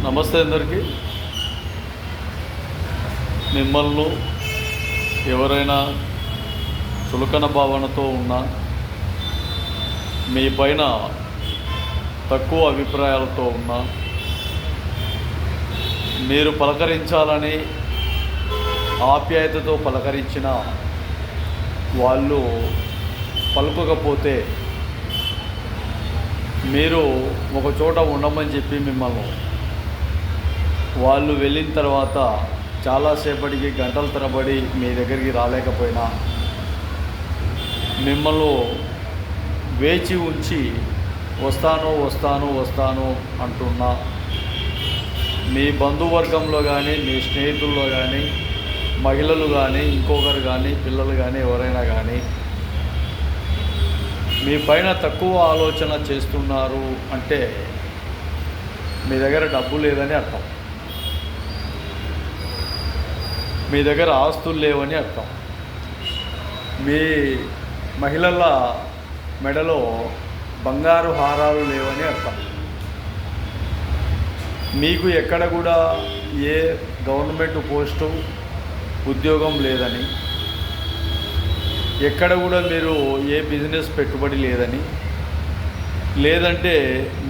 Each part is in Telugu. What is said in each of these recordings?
నమస్తే అందరికీ. మిమ్మల్ని ఎవరైనా చులకన భావనతో ఉన్నా, మీ పైన తక్కువ అభిప్రాయాలతో ఉన్నా, మీరు పలకరించాలని ఆప్యాయతతో పలకరించిన వాళ్ళు పలుకకపోతే, మీరు ఒక చోట ఉండమని చెప్పి మిమ్మల్ని వాళ్ళు వెళ్ళిన తర్వాత చాలాసేపటికి గంటల తరబడి మీ దగ్గరికి రాలేకపోయినా, మిమ్మల్ని వేచి ఉంచి వస్తాను అంటున్నా, మీ బంధువర్గంలో కానీ, మీ స్నేహితుల్లో కానీ, మహిళలు కానీ, ఇంకొకరు కానీ, పిల్లలు కానీ, ఎవరైనా కానీ మీ పైన తక్కువ ఆలోచన చేస్తున్నారు అంటే మీ దగ్గర డబ్బు లేదని అర్థం, మీ దగ్గర ఆస్తులు లేవని అర్థం, మీ మహిళల మెడలో బంగారు హారాలు లేవని అర్థం, మీకు ఎక్కడ కూడా ఏ గవర్నమెంట్ పోస్టు ఉద్యోగం లేదని, ఎక్కడ కూడా మీరు ఏ బిజినెస్ పెట్టుబడి లేదని, లేదంటే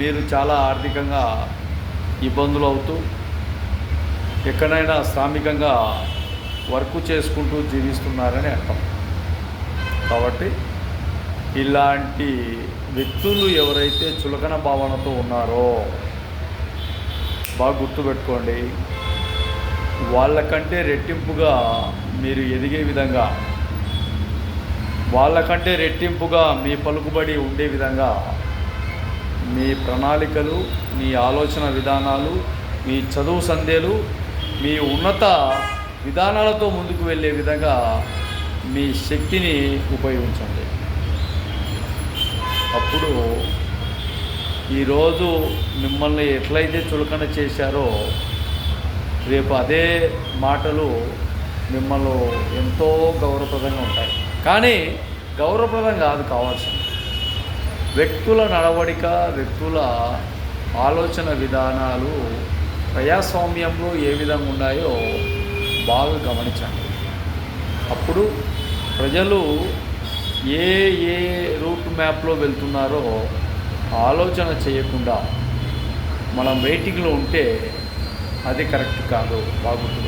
మీరు చాలా ఆర్థికంగా ఇబ్బందులు అవుతూ ఎక్కడైనా శ్రామికంగా వర్క్ చేసుకుంటూ జీవిస్తున్నారని అర్థం. కాబట్టి ఇలాంటి వ్యక్తులు ఎవరైతే చులకన భావనతో ఉన్నారో బాగా గుర్తుపెట్టుకోండి. వాళ్ళకంటే రెట్టింపుగా మీరు ఎదిగే విధంగా, వాళ్ళకంటే రెట్టింపుగా మీ పలుకుబడి ఉండే విధంగా మీ ప్రణాళికలు, మీ ఆలోచన విధానాలు, మీ చదువు సంధ్యలు, మీ ఉన్నత విధానాలతో ముందుకు వెళ్ళే విధంగా మీ శక్తిని ఉపయోగించండి. అప్పుడు ఈరోజు మిమ్మల్ని ఎట్లయితే చులకన చేశారో, రేపు అదే మాటలు మిమ్మల్ని ఎంతో గౌరవప్రదంగా ఉంటాయి. కానీ గౌరవప్రదం కాదు కావాల్సింది, వ్యక్తుల నడవడిక, వ్యక్తుల ఆలోచన విధానాలు ప్రజాస్వామ్యంలో ఏ విధంగా ఉన్నాయో బాగా గమనించండి. అప్పుడు ప్రజలు ఏ ఏ రూట్ మ్యాప్లో వెళ్తున్నారో ఆలోచన చేయకుండా మనం వెయిటింగ్లో ఉంటే అది కరెక్ట్ కాదు. బాగుంటుంది.